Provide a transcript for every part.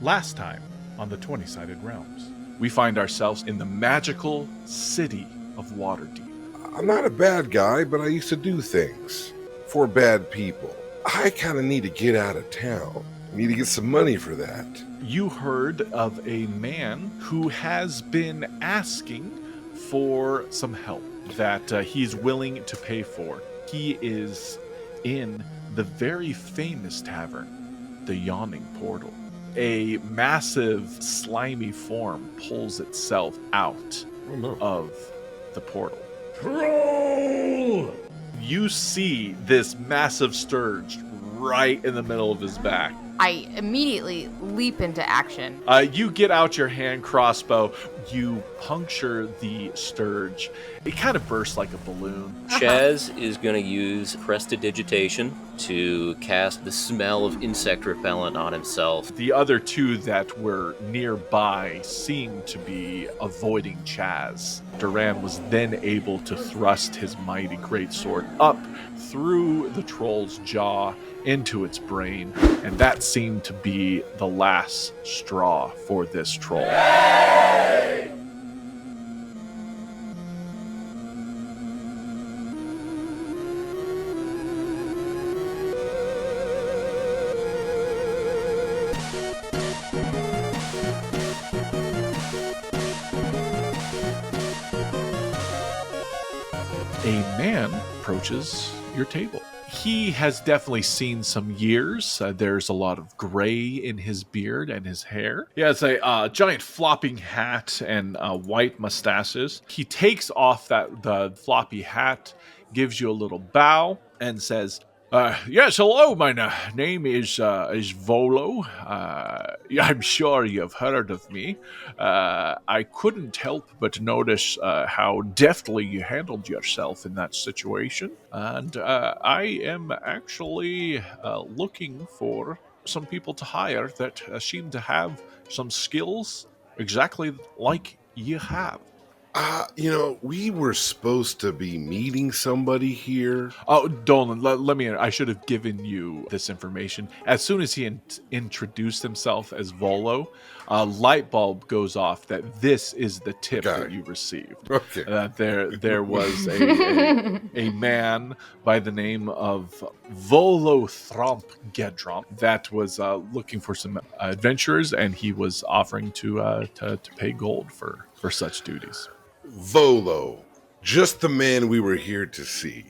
Last time on the 20-Sided Realms, we find ourselves in the magical city of Waterdeep. I'm not a bad guy, but I used to do things for bad people. I kind of need to get out of town. I need to get some money for that. You heard of a man who has been asking for some help that he's willing to pay for. He is in the very famous tavern, the Yawning Portal. A massive, slimy form pulls itself out of the portal. Troll! You see this massive scourge right in the middle of his back. I immediately leap into action. You get out your hand crossbow. You puncture the scourge. It kind of bursts like a balloon. Chaz is going to use Prestidigitation to cast the smell of insect repellent on himself. The other two that were nearby seemed to be avoiding Chaz. Duran was then able to thrust his mighty greatsword up through the troll's jaw into its brain, and that seemed to be the last straw for this troll. A man approaches your table. He has definitely seen some years. There's a lot of gray in his beard and his hair. He has a giant flopping hat and white mustaches. He takes off the floppy hat, gives you a little bow, and says, yes, hello, my name is Volo. I'm sure you've heard of me. I couldn't help but notice how deftly you handled yourself in that situation. And I am actually looking for some people to hire that seem to have some skills exactly like you have. We were supposed to be meeting somebody here. Oh, Dolan, let me. I should have given you this information. As soon as he introduced himself as Volo, a light bulb goes off that this is the tip that you received. Okay. There was a man by the name of Volo Thromp Gedromp that was looking for some adventurers, and he was offering to pay gold for such duties. Volo, just the man we were here to see.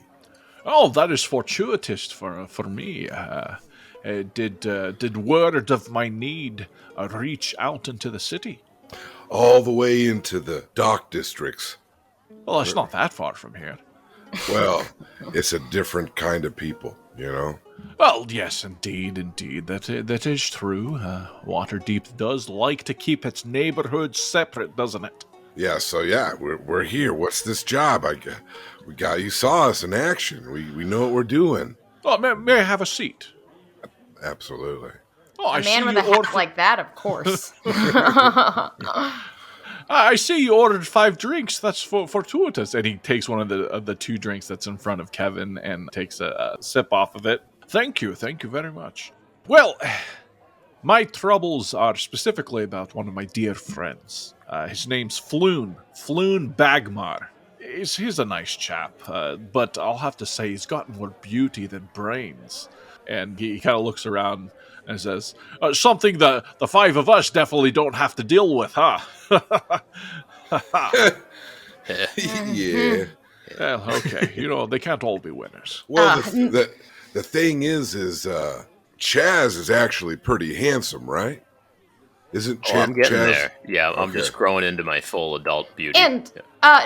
Oh, that is fortuitous for me. Did word of my need reach out into the city? All the way into the dock districts. Well, it's not that far from here. Well, it's a different kind of people, you know? Well, yes, indeed. That is true. Waterdeep does like to keep its neighborhoods separate, doesn't it? Yeah, we're here. What's this job? You saw us in action. We know what we're doing. Oh, may I have a seat? Absolutely. Oh, a man with a hat like that, of course. I see you ordered 5 drinks. That's fortuitous. And he takes one of the 2 drinks that's in front of Kevin and takes a sip off of it. Thank you very much. Well, my troubles are specifically about one of my dear friends. His name's Floon Bagmar. He's a nice chap, but I'll have to say he's got more beauty than brains. And he kind of looks around and says, something the 5 of us definitely don't have to deal with, huh? Yeah. Well, okay. They can't all be winners. Well, the thing is Chaz is actually pretty handsome, right? Isn't Chaz? I'm getting there. Yeah, I'm just growing into my full adult beauty. And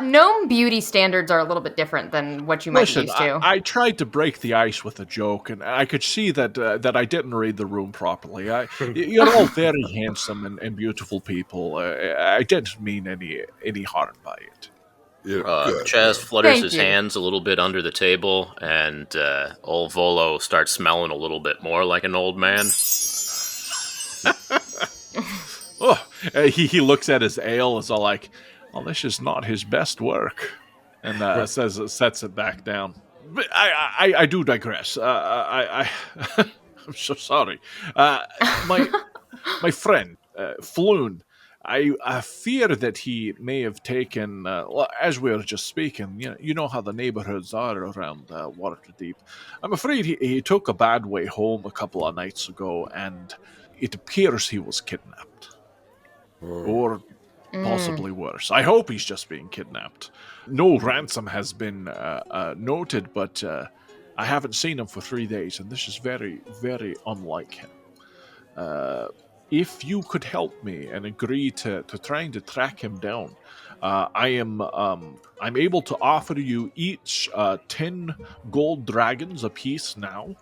gnome beauty standards are a little bit different than what you might be used to. I tried to break the ice with a joke, and I could see that I didn't read the room properly. You're all very handsome and beautiful people. I didn't mean any harm by it. Yeah, Chaz flutters his hands a little bit under the table, and old Volo starts smelling a little bit more like an old man. He looks at his ale as all like, "Oh, this is not his best work," and sets it back down. But I do digress. I'm so sorry. My friend, Floon, I fear that he may have taken, well, as we were just speaking, you know how the neighborhoods are around Waterdeep. I'm afraid he took a bad way home a couple of nights ago, and it appears he was kidnapped. Or possibly worse. I hope he's just being kidnapped. No ransom has been noted, but I haven't seen him for 3 days, and this is very, very unlike him. If you could help me and agree to trying to track him down, I'm able to offer you each 10 gold dragons apiece now,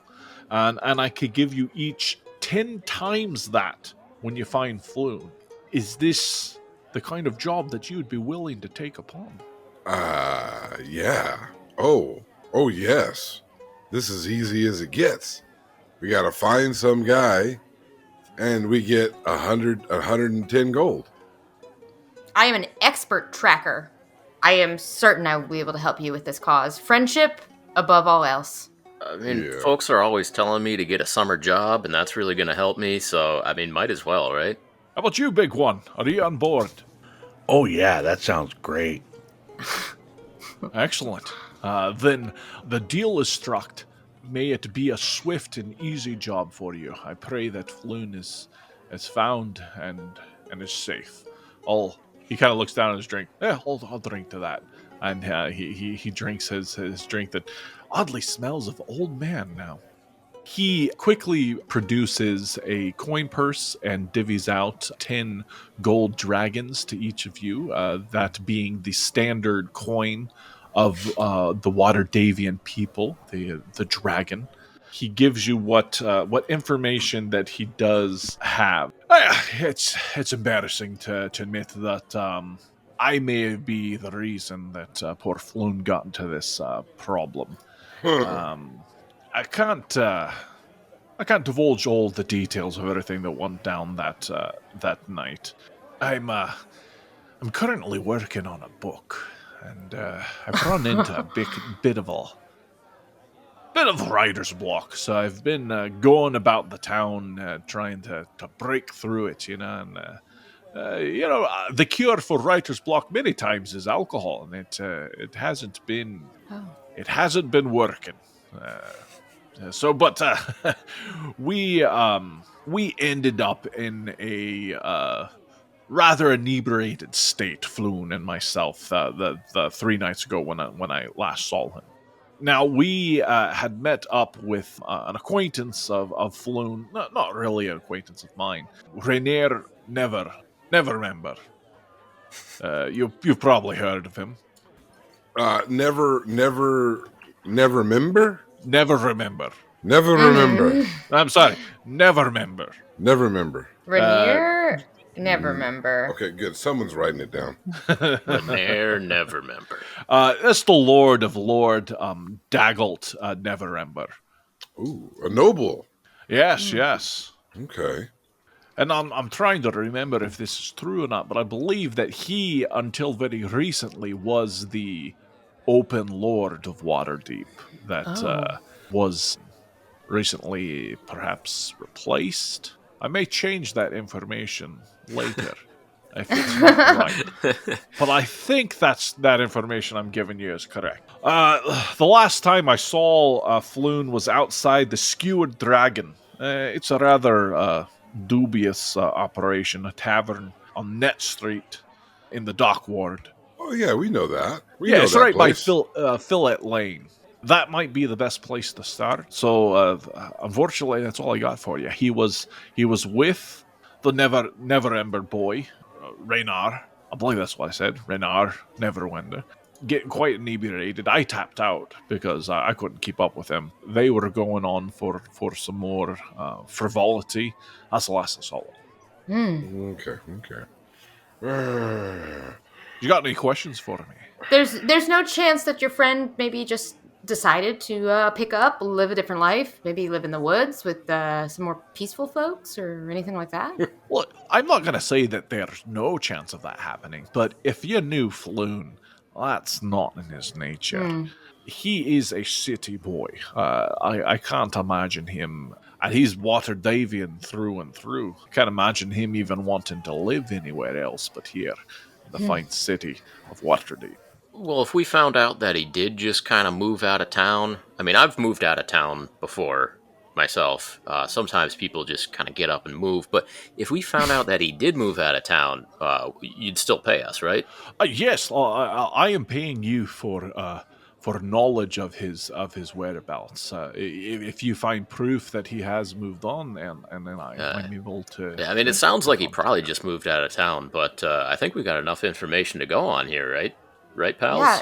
and I could give you each 10 times that when you find Floon. Is this the kind of job that you'd be willing to take upon? Yeah. Oh, yes. This is easy as it gets. We gotta find some guy, and we get 110 gold. I am an expert tracker. I am certain I will be able to help you with this cause. Friendship above all else. I mean, folks are always telling me to get a summer job, and that's really going to help me, so, I mean, might as well, right? How about you, big one? Are you on board? Oh, yeah, that sounds great. Excellent. Then the deal is struck. May it be a swift and easy job for you. I pray that Floon is found and is safe. He kind of looks down at his drink. Yeah, I'll drink to that. And he drinks his drink that oddly smells of old man now. He quickly produces a coin purse and divvies out 10 gold dragons to each of you, that being the standard coin of the Waterdavian people, the dragon. He gives you what information that he does have. It's embarrassing to admit that I may be the reason that poor Floon got into this problem. I can't divulge all the details of everything that went down that night. I'm currently working on a book, and I've run into a bit of writer's block. So I've been going about the town trying to break through it, and the cure for writer's block many times is alcohol, and it hasn't been working. But we ended up in a rather inebriated state, Floon and myself, the 3 nights ago when I last saw him. Now, we had met up with an acquaintance of Floon, not really an acquaintance of mine, Rainier Never Remember. You've probably heard of him. Never remember? Never remember. Never remember. I'm sorry. Never remember. Never remember. Rainier? Never remember. Okay, good. Someone's writing it down. Rainier never remember. That's the Lord of Daggelt Never Remember. Ooh, a noble. Yes. Okay. And I'm trying to remember if this is true or not, but I believe that he, until very recently, was the open Lord of Waterdeep that was recently perhaps replaced. I may change that information later if it's not right. But I think that information I'm giving you is correct. The last time I saw Floon was outside the Skewered Dragon. It's a rather dubious operation, a tavern on Net Street in the Dock Ward. Oh, yeah, we know that. We know it's that right place. by Fillet Lane. That might be the best place to start. So, unfortunately, that's all I got for you. He was with the Never Ember boy, Raynar. I believe that's what I said. Raynar Neverwender. Getting quite inebriated. I tapped out because I couldn't keep up with him. They were going on for some more frivolity. That's the last I saw them. Okay. You got any questions for me? There's no chance that your friend maybe just decided to pick up, live a different life, maybe live in the woods with some more peaceful folks or anything like that? Well, I'm not going to say that there's no chance of that happening, but if you knew Floon, That's not in his nature. Hmm. He is a city boy. I can't imagine him. And he's Waterdavian through and through. Can't imagine him even wanting to live anywhere else but here in the fine city of Waterdeep. Well, if we found out that he did just kind of move out of town, I mean, I've moved out of town before myself. Sometimes people just kind of get up and move, but if we found out that he did move out of town, you'd still pay us, right? Yes, I am paying you for knowledge of his whereabouts. If you find proof that he has moved on, and then I'm able to. Yeah, I mean, it sounds like he probably just moved out of town, but I think we got enough information to go on here, right? Right, pals? Yeah.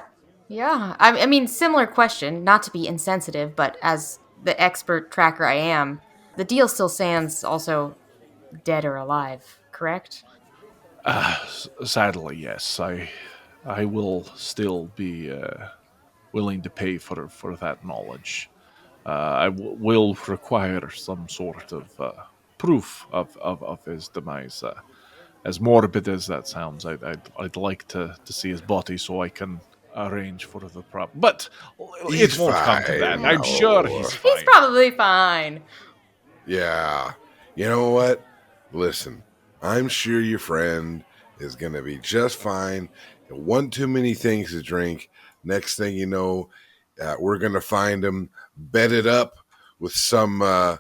Yeah. I mean, similar question, not to be insensitive, but as the expert tracker I am, the deal still stands also dead or alive, correct? Sadly, yes, I will still be willing to pay for that knowledge. Will require some sort of proof of his demise. As morbid as that sounds, I'd like to see his body so I can arrange for the problem. But He's it won't come to that. fine. I'm sure he's fine. He's probably fine. Yeah. You know what? Listen, I'm sure your friend is going to be just fine. One too many things to drink. Next thing you know, we're going to find him bedded up with some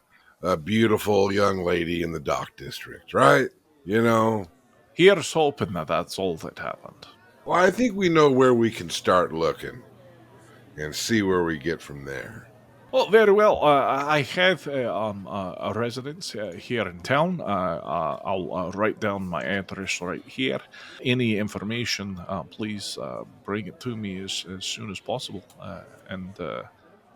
beautiful young lady in the dock district, right? You know? Here's hoping that that's all that happened. Well, I think we know where we can start looking and see where we get from there. Well, very well. I have a residence here in town. I'll write down my address right here. Any information, please bring it to me as soon as possible. And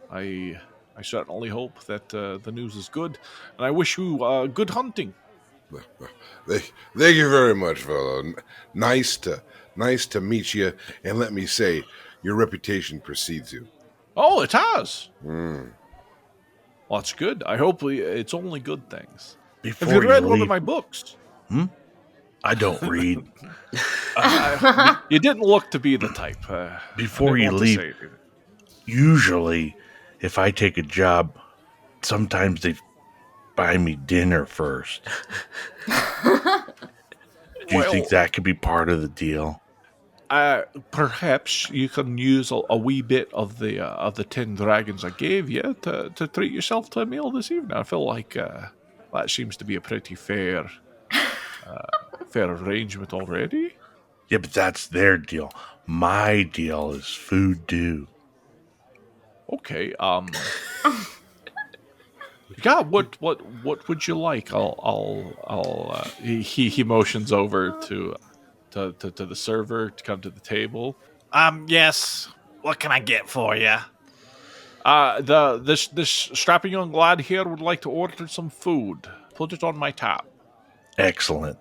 I certainly hope that the news is good. And I wish you good hunting. Thank you very much, fellow. Nice to meet you. And let me say, your reputation precedes you. Oh, it has. Mm. Well, that's good. I hope it's only good things. Before Have you read you one leave, of my books? I don't read. You didn't look to be the type. Before you leave, usually, if I take a job, sometimes they buy me dinner first. Do you think that could be part of the deal? Perhaps you can use a wee bit of the 10 dragons I gave you to treat yourself to a meal this evening. I feel like that seems to be a pretty fair arrangement already. Yeah, but that's their deal. My deal is food due. Okay. Yeah. What would you like? He motions over to the server to come to the table. Yes. What can I get for you? This strapping young lad here would like to order some food. Put it on my tab. Excellent.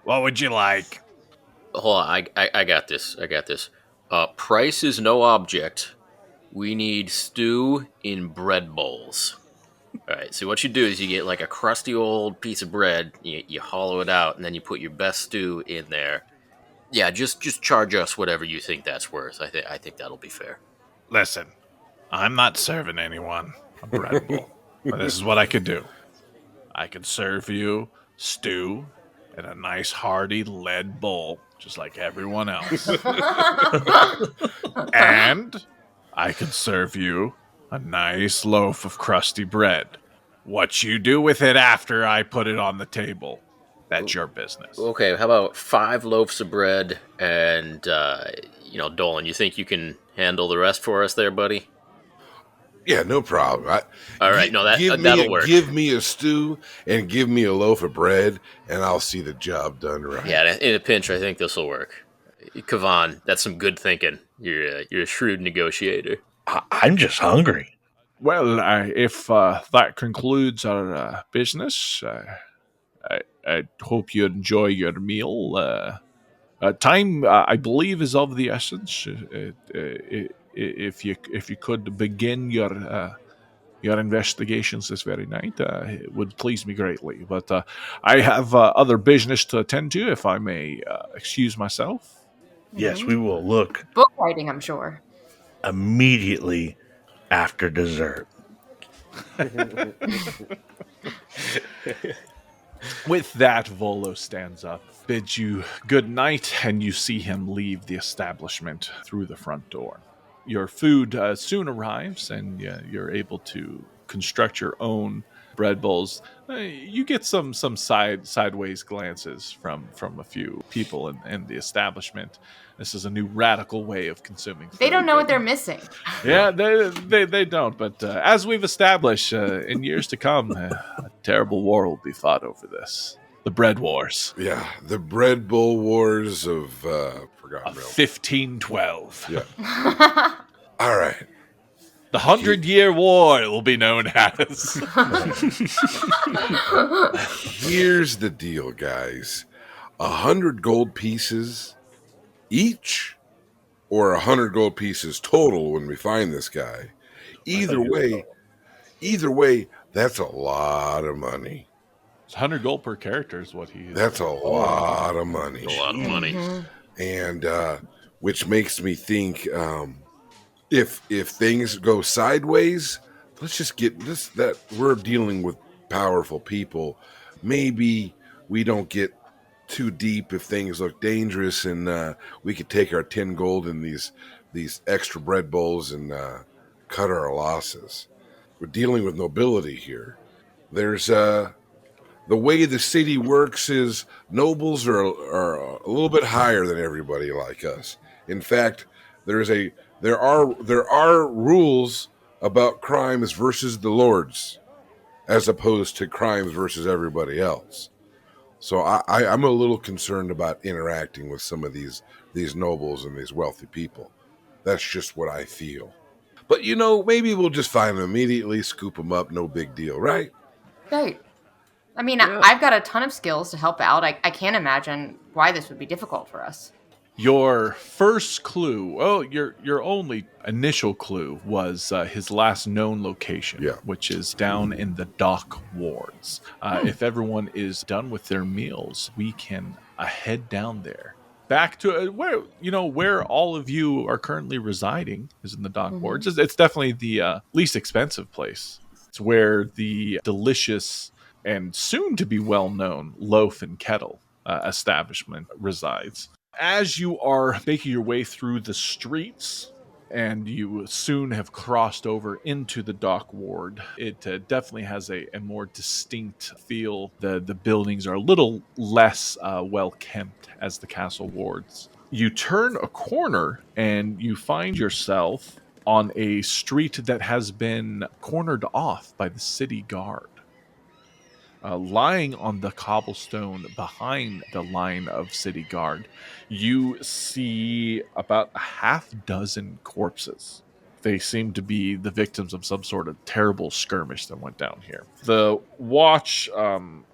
What would you like? Hold on, I got this. Price is no object. We need stew in bread bowls. All right, so what you do is you get like a crusty old piece of bread, you hollow it out, and then you put your best stew in there. Yeah, just charge us whatever you think that's worth. I think that'll be fair. Listen, I'm not serving anyone a bread bowl. But this is what I could do. I could serve you stew in a nice hearty lead bowl, just like everyone else. And I could serve you a nice loaf of crusty bread. What you do with it after I put it on the table, that's your business. Okay, how about 5 loaves of bread and, Dolan, you think you can handle the rest for us there, buddy? Yeah, no problem. All right, that'll work. Give me a stew and give me a loaf of bread, and I'll see the job done right. Yeah, in a pinch, I think this will work. Kavan, that's some good thinking. You're a shrewd negotiator. I'm just hungry. Well, if that concludes our business, I hope you enjoy your meal. Time, I believe, is of the essence. If you could begin your investigations this very night, it would please me greatly. But I have other business to attend to, if I may excuse myself. Yes, we will look Book writing, I'm sure. immediately after dessert. With that, Volo stands up, bids you good night, and you see him leave the establishment through the front door. Your food soon arrives, and you're able to construct your own bread bowls. You get some sideways glances from a few people in the establishment. This is a new radical way of consuming food. They don't know what they're missing. Yeah, they don't. But as we've established, in years to come, a terrible war will be fought over this. The bread wars. Yeah, the Bread Bowl Wars of Forgotten Realms. 1512. Yeah. All right. The 100-Year War will be known as. Here's the deal, guys. 100 gold pieces each, or 100 gold pieces total when we find this guy. Either way, that's a lot of money. It's 100 gold per character is what he is. That's a lot of money. A lot of money. And which makes me think if things go sideways, let's just get this, that we're dealing with powerful people. Maybe we don't get too deep if things look dangerous, and we could take our 10 gold in these extra bread bowls and cut our losses. We're dealing with nobility here. There's the way the city works is nobles are a little bit higher than everybody like us. In fact, there are rules about crimes versus the lords, as opposed to crimes versus everybody else. So I'm a little concerned about interacting with some of these nobles and these wealthy people. That's just what I feel. But maybe we'll just find them immediately, scoop them up, no big deal, right? Right. I mean, I've got a ton of skills to help out. I can't imagine why this would be difficult for us. Your first clue, your only initial clue was his last known location, which is down in the dock wards. If everyone is done with their meals, we can head down there. Back to where all of you are currently residing is in the dock wards. It's definitely the least expensive place. It's where the delicious and soon to be well-known Loaf and Kettle establishment resides. As you are making your way through the streets, and you soon have crossed over into the dock ward, it definitely has a more distinct feel. The buildings are a little less well-kept as the castle wards. You turn a corner, and you find yourself on a street that has been cornered off by the city guard. Lying on the cobblestone behind the line of city guard, you see about a half dozen corpses. They seem to be the victims of some sort of terrible skirmish that went down here. The watch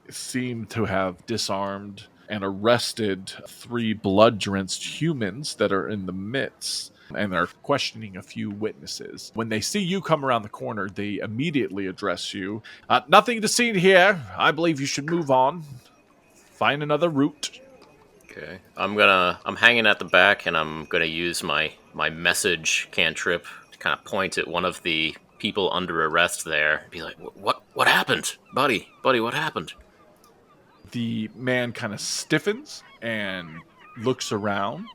seem to have disarmed and arrested 3 blood-drenched humans that are in the midst, and are questioning a few witnesses. When they see you come around the corner, they immediately address you. Nothing to see here. I believe you should move on. Find another route. Okay. I'm hanging at the back, and I'm gonna use my message cantrip to kind of point at one of the people under arrest there. Be like, what happened? Buddy, what happened? The man kind of stiffens and looks around.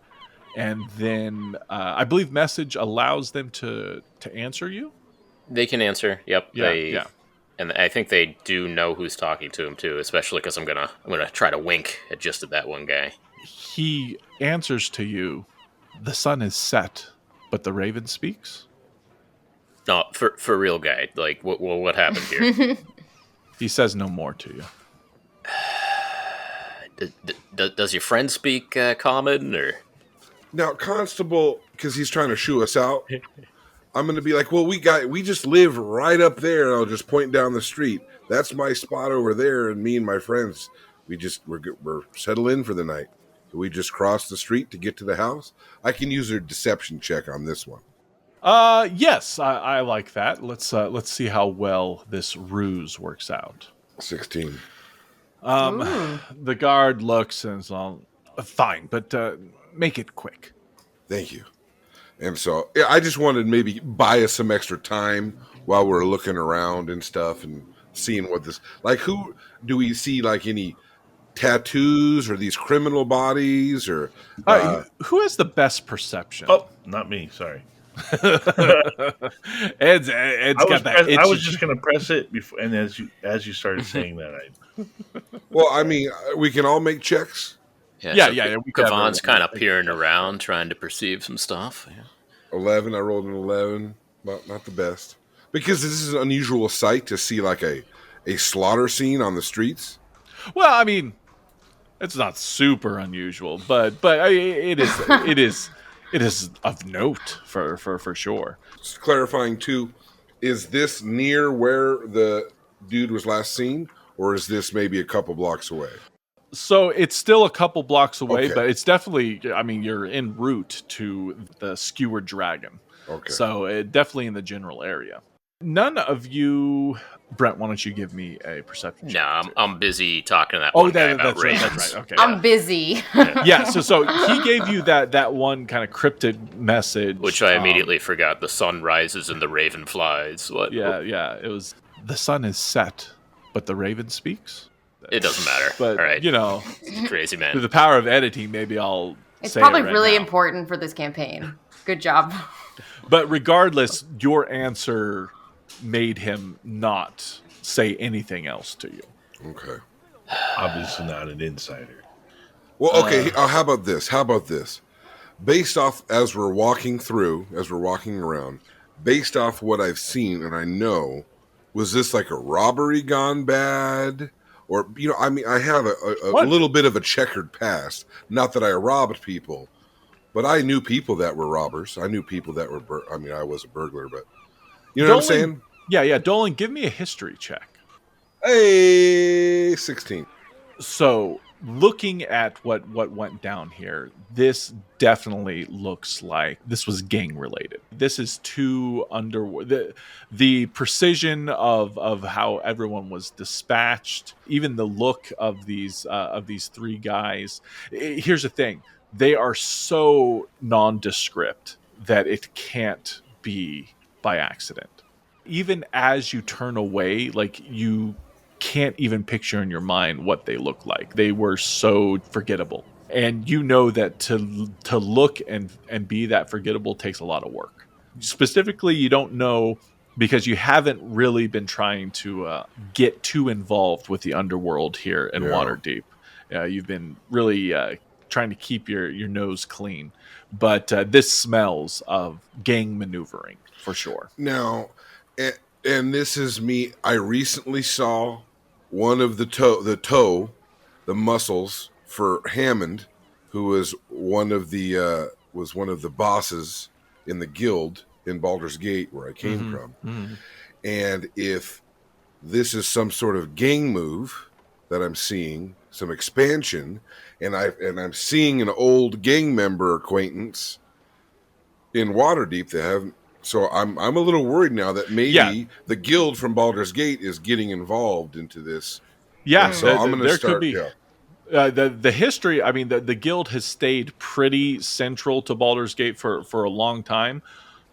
And then I believe message allows them to answer you. They can answer. Yep. Yeah. And I think they do know who's talking to him too, especially because I'm gonna try to wink at that one guy. He answers to you. The sun is set, but the raven speaks. No, for real, guy. Like, what happened here? He says no more to you. Does your friend speak common or? Now, Constable, because he's trying to shoo us out, I'm going to be like, well, we just live right up there, and I'll just point down the street. That's my spot over there, and me and my friends, we're settled in for the night. Can we just cross the street to get to the house? I can use a deception check on this one. Yes, I like that. Let's see how well this ruse works out. 16. The guard looks and is all fine, but make it quick. Thank you. And so I just wanted to maybe buy us some extra time while we're looking around and stuff and seeing what this, like, who do we see, like, any tattoos or these criminal bodies or Who has the best perception? Oh, not me. Sorry. Ed's got that itch. I was just going to press it before, and as you started saying that, well, I mean, we can all make checks. Yeah. We could have Kavan's a- kind of peering around, trying to perceive some stuff. Yeah. 11. I rolled an 11. Well, not the best. Because this is an unusual sight to see, like, a slaughter scene on the streets. Well, I mean, it's not super unusual, but it is of note for sure. Just clarifying, too, is this near where the dude was last seen? Or is this maybe a couple blocks away? So it's still a couple blocks away, Okay. but it's definitely, I mean, you're en route to the skewered dragon. Okay. So definitely in the general area. None of you, Brent, why don't you give me a perception check? No, I'm busy talking to that one guy about that's right. ravens. That's right. Okay. I'm busy. Yeah. So he gave you that one kind of cryptid message, Which I immediately forgot. The sun rises and the raven flies. What? Yeah. It was the sun is set, but the raven speaks. It doesn't matter. But All right. you know, Crazy through man. the power of editing, maybe I'll. It's say probably it right really now. important for this campaign. Good job. But regardless, your answer made him not say anything else to you. Okay. obviously not an insider. Well, okay. How about this? Based off as we're walking around, based off what I've seen and I know, was this like a robbery gone bad? Or, I mean, I have a little bit of a checkered past. Not that I robbed people, but I knew people that were robbers. I knew people that were, I was a burglar, but you know what I'm saying? Yeah. Dolan, give me a history check. Hey, 16. So, looking at what went down here, this definitely looks like this was gang related. This is too the precision of how everyone was dispatched, even the look of these three guys. Here's the thing: they are so nondescript that it can't be by accident. Even as you turn away, like you can't even picture in your mind what they look like. They were so forgettable. And you know that to look and be that forgettable takes a lot of work. Specifically, you don't know because you haven't really been trying to get too involved with the underworld here in Waterdeep. You've been really trying to keep your nose clean. But this smells of gang maneuvering for sure. Now, and this is me. I recently saw one of the muscles for Hammond, who was one of the bosses in the guild in Baldur's Gate where I came from. Mm-hmm. And if this is some sort of gang move that I'm seeing, some expansion, and I'm seeing an old gang member acquaintance in Waterdeep that haven't. So I'm a little worried now that maybe the guild from Baldur's Gate is getting involved into this. Yeah, and so I'm going to start. Could be. The history. I mean, the guild has stayed pretty central to Baldur's Gate for a long time,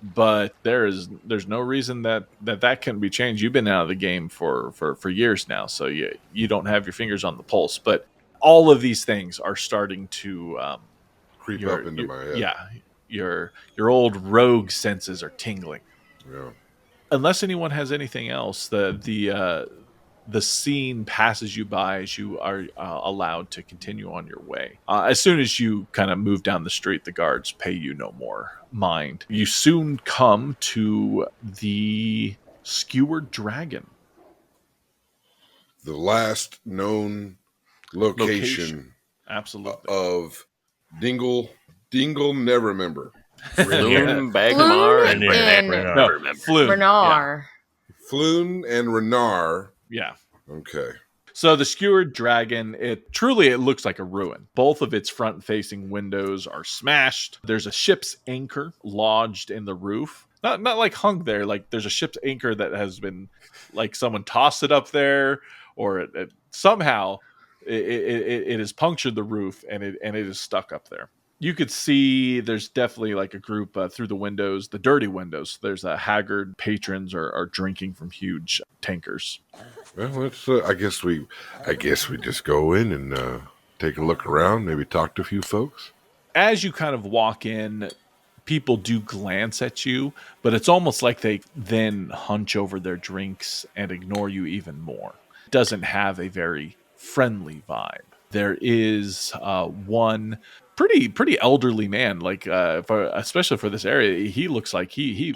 but there's no reason that can be changed. You've been out of the game for years now, so you don't have your fingers on the pulse. But all of these things are starting to creep up into my head. Yeah. Your old rogue senses are tingling. Yeah. Unless anyone has anything else, the scene passes you by as you are allowed to continue on your way. As soon as you kind of move down the street, the guards pay you no more mind. You soon come to the skewered dragon. The last known location. Absolutely. Of Dingle, never remember. Floon, Bagmar, and Renard. Floon. Renard. Yeah. Floon and Renard. Yeah. Okay. So the skewered dragon, it looks like a ruin. Both of its front-facing windows are smashed. There's a ship's anchor lodged in the roof. Not like hung there. Like there's a ship's anchor that has been, like someone tossed it up there, or it somehow it has punctured the roof and it is stuck up there. You could see there's definitely like a group through the windows, the dirty windows. There's haggard patrons are drinking from huge tankers. Well, let's. I guess we just go in and take a look around. Maybe talk to a few folks. As you kind of walk in, people do glance at you, but it's almost like they then hunch over their drinks and ignore you even more. It doesn't have a very friendly vibe. There is one pretty elderly man, like especially for this area. He looks like he's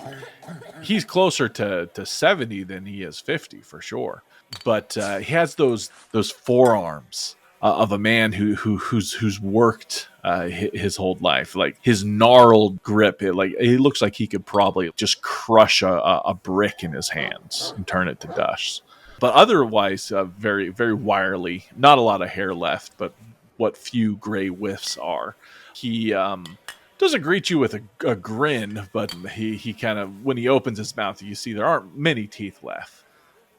closer to 70 than he is 50 for sure. But he has those forearms of a man who's worked his whole life. Like his gnarled grip, it looks like he could probably just crush a brick in his hands and turn it to dust. But otherwise, very, very wirily. Not a lot of hair left, but what few gray whiffs are. He doesn't greet you with a grin, but he kind of, when he opens his mouth, you see there aren't many teeth left.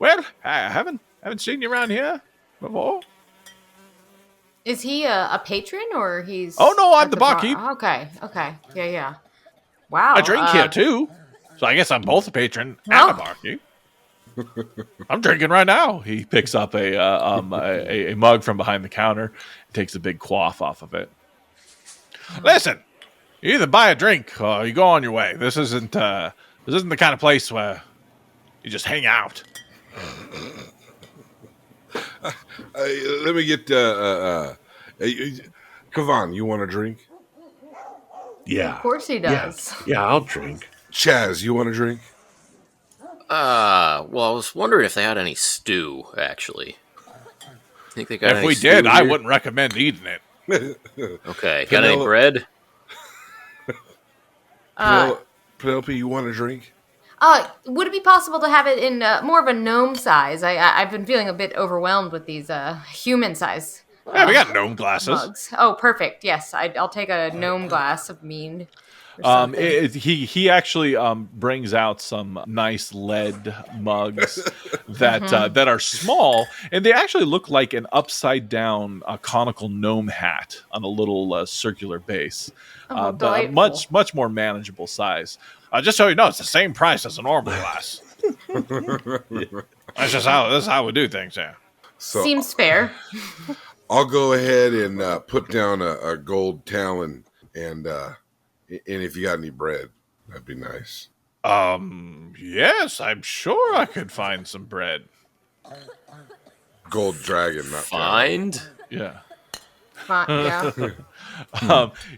Well, I haven't seen you around here before. Is he a patron or he's? Oh no, I'm at the barkeep. Okay, yeah. Wow. I drink here too, so I guess I'm both a patron and a barkeep. I'm drinking right now. He picks up a mug from behind the counter and takes a big quaff off of it. Listen, you either buy a drink or you go on your way. This isn't the kind of place where you just hang out. Let me get. Kavan, you want a drink? Yeah. Of course he does. Yeah, I'll drink. Chaz, you want a drink? Well, I was wondering if they had any stew, actually. Think they got If any we stew did, I here? wouldn't recommend eating it. Okay, got any bread? Penelope, you want a drink? Would it be possible to have it in more of a gnome size? I've been feeling a bit overwhelmed with these human size Yeah, we got gnome glasses. mugs. Oh, perfect. Yes, I'll take a gnome glass of mean. Or something. He actually brings out some nice lead mugs that that are small, and they actually look like an upside down conical gnome hat on a little circular base, but a much more manageable size. Just so you know, it's the same price as a normal glass. This is how we do things here. So Seems fair. I'll go ahead and put down a gold talon, and if you got any bread, that'd be nice. Yes, I'm sure I could find some bread. Gold dragon, not Find? Yeah. Yeah.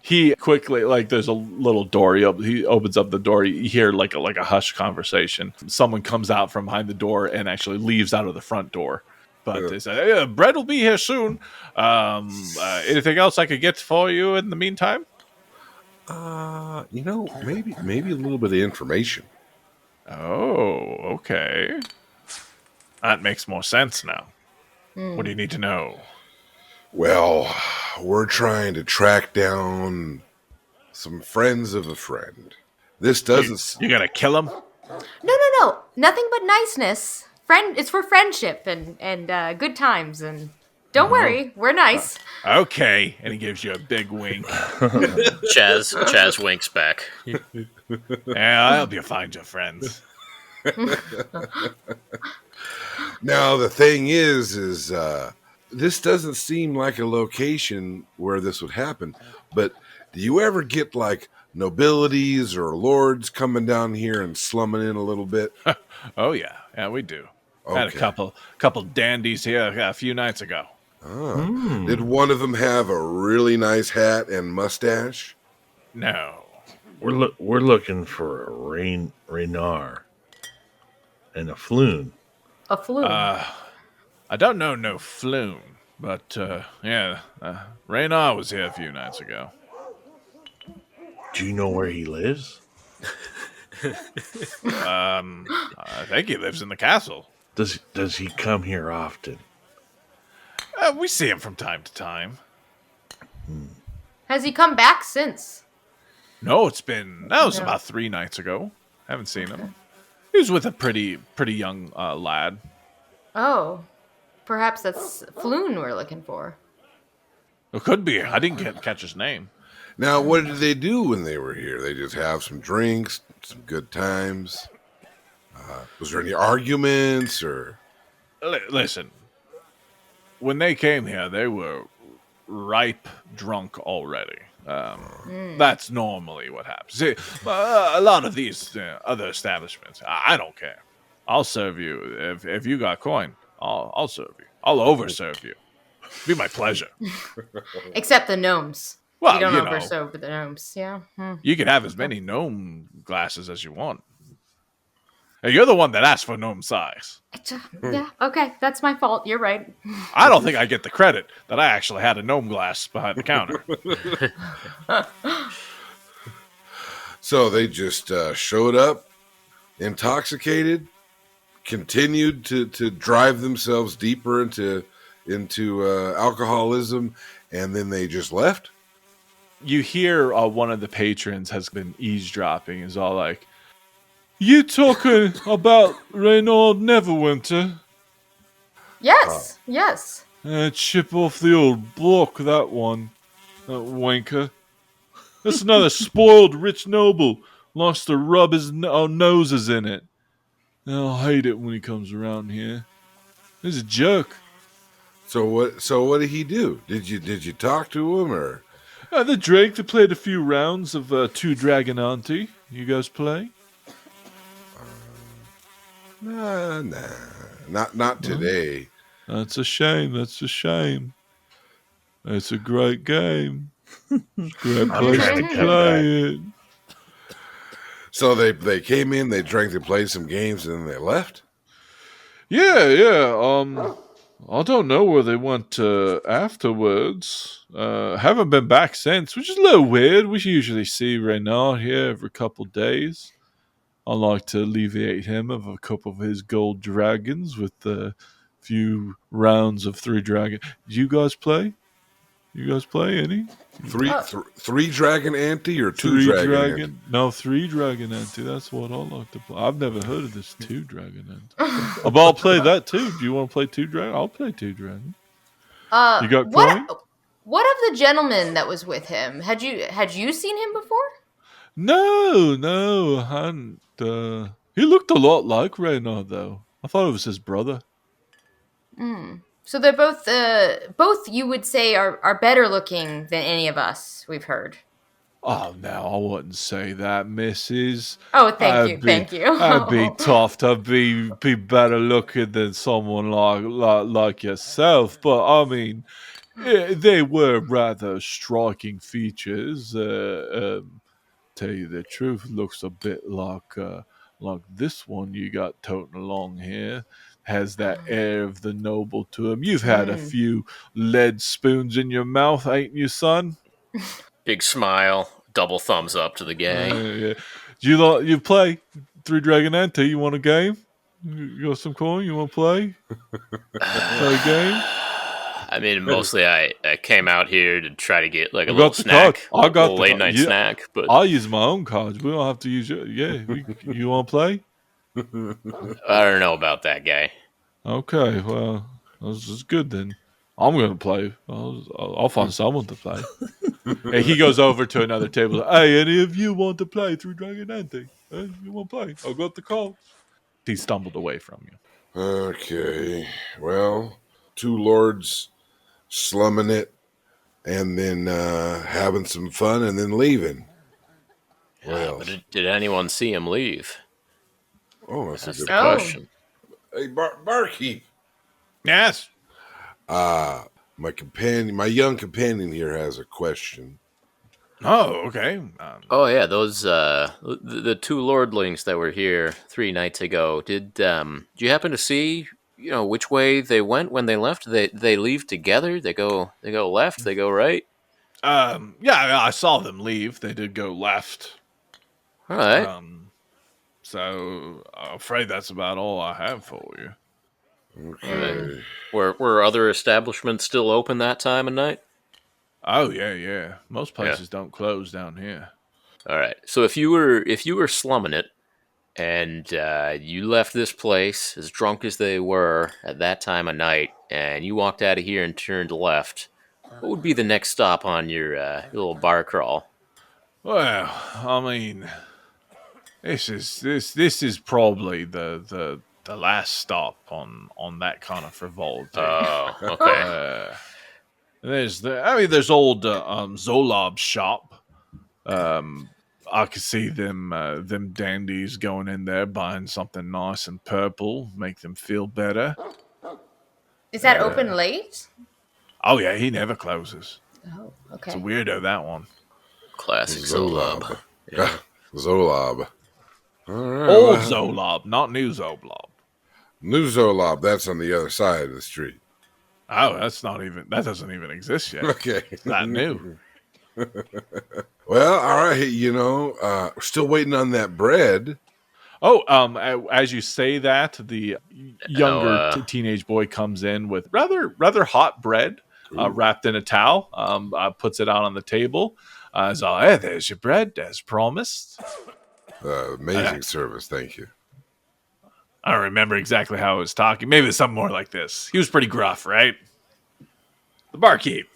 He quickly, like, there's a little door. He opens up the door. You hear like a hushed conversation. Someone comes out from behind the door and actually leaves out of the front door. But they say, hey, bread will be here soon. Anything else I could get for you in the meantime? maybe a little bit of information. Oh, okay. That makes more sense now. What do you need to know? Well, we're trying to track down some friends of a friend. This doesn't. You gotta kill him? No. Nothing but niceness. It's for friendship and good times. And don't worry, we're nice. Okay. And he gives you a big wink. Chaz winks back. Yeah, I'll help you find your friends. Now the thing is this doesn't seem like a location where this would happen. But do you ever get like nobilities or lords coming down here and slumming in a little bit? Oh yeah, we do. Okay. Had a couple dandies here a few nights ago. Oh. Did one of them have a really nice hat and mustache? No. We're looking for a Raynar and a Floon. A flume. I don't know no Floon, but Raynar was here a few nights ago. Do you know where he lives? I think he lives in the castle. Does he come here often? We see him from time to time. Has he come back since? No, that was about 3 nights ago. Haven't seen him. He was with a pretty young lad. Oh, perhaps that's Floon we're looking for. It could be. I didn't catch his name. Now, what did they do when they were here? They just have some drinks, some good times. Was there any arguments or? Listen, when they came here, they were ripe drunk already. That's normally what happens. See, a lot of these other establishments, I don't care. I'll serve you if you got coin. I'll serve you. I'll overserve you. Be my pleasure. Except the gnomes. Well, You don't you know, overserve the gnomes. Yeah. you can have as many gnome glasses as you want. Hey, you're the one that asked for gnome size. Yeah. Okay. That's my fault. You're right. I don't think I get the credit that I actually had a gnome glass behind the counter. So they just showed up, intoxicated, continued to drive themselves deeper into alcoholism, and then they just left. You hear one of the patrons has been eavesdropping. Is all like, "You talking about Reynold Neverwinter? Yes. Yes. Chip off the old block, that one. That wanker. That's another spoiled rich noble. Likes to rub his noses in it. I'll hate it when he comes around here. He's a jerk." So what did he do? Did you talk to him or? They drank. They played a few rounds of Two Dragonante. You guys play? Nah, not today. That's a shame. That's a shame. It's a great game. Great place to play it. So they came in, they drank, they played some games, and then they left. Yeah. I don't know where they went afterwards. Haven't been back since, which is a little weird. We usually see Reynard here every couple days. I like to alleviate him of a couple of his gold dragons with a few rounds of Three Dragon. Do you guys play? You guys play any? Three dragon ante or two Three dragon ante? No, Three Dragon ante. That's what I like to play. I've never heard of this Two Dragon ante. But I'll play that too. Do you want to play Two Dragon? I'll play Two Dragon. You got coin? What of the gentleman that was with him? Had you seen him before? No, I hadn't. He looked a lot like Reynard, though. I thought it was his brother. So they're both you would say are better looking than any of us we've heard. Oh, now I wouldn't say that, Mrs. Oh, thank you. I'd be tough to be better looking than someone like yourself, but I mean, they were rather striking features. Tell you the truth, looks a bit like this one you got toting along here. Has that air of the noble to him. You've had a few lead spoons in your mouth, ain't you, son? Big smile, double thumbs up to the gang. Yeah. You play Three Dragon Ante? You want a game? You got some coin? You want to play? Play a game? I mean, mostly I came out here to try to get like a little snack, a little late night snack. But I'll use my own cards. We don't have to use your. Yeah, you want to play? I don't know about that guy. Okay, well, this is good then. I'm going to play. I'll find someone to play. Hey, he goes over to another table. Hey, any of you want to play Through Dragon Ante? Hey, you want to play? I got the call. He stumbled away from you. Okay, well, two lords slumming it, and then having some fun, and then leaving. Well, but did anyone see him leave? Oh, that's a good question. Hey, barkeep. Yes. My young companion here has a question. Oh, okay. Oh yeah, those the two lordlings that were here 3 nights ago. Did you happen to see which way they went when they left? They leave together. They go left. They go right. Yeah, I saw them leave. They did go left. All right. So I'm afraid that's about all I have for you. Okay. Were other establishments still open that time of night? Oh yeah. Most places don't close down here. All right. So if you were slumming it, and you left this place as drunk as they were at that time of night, and you walked out of here and turned left, what would be the next stop on your little bar crawl? Well, I mean, this is probably the last stop on that kind of frivolity. Oh, okay. There's old Zolob's shop. I could see them dandies going in there, buying something nice and purple, make them feel better. Is that open late? Oh yeah, he never closes. Oh, It's a okay. weirdo, that one. Classic Zolob. Yeah. Zolob. All right. Old Zolob, not new Zolob. New Zolob, that's on the other side of the street. Oh, that doesn't even exist yet. Okay. It's not new. Well, all right, we're still waiting on that bread. Oh, as you say that, the younger teenage boy comes in with rather hot bread wrapped in a towel, puts it out on the table. So, hey, there's your bread, as promised. Amazing service, thank you. I don't remember exactly how I was talking. Maybe it's something more like this. He was pretty gruff, right? The barkeep.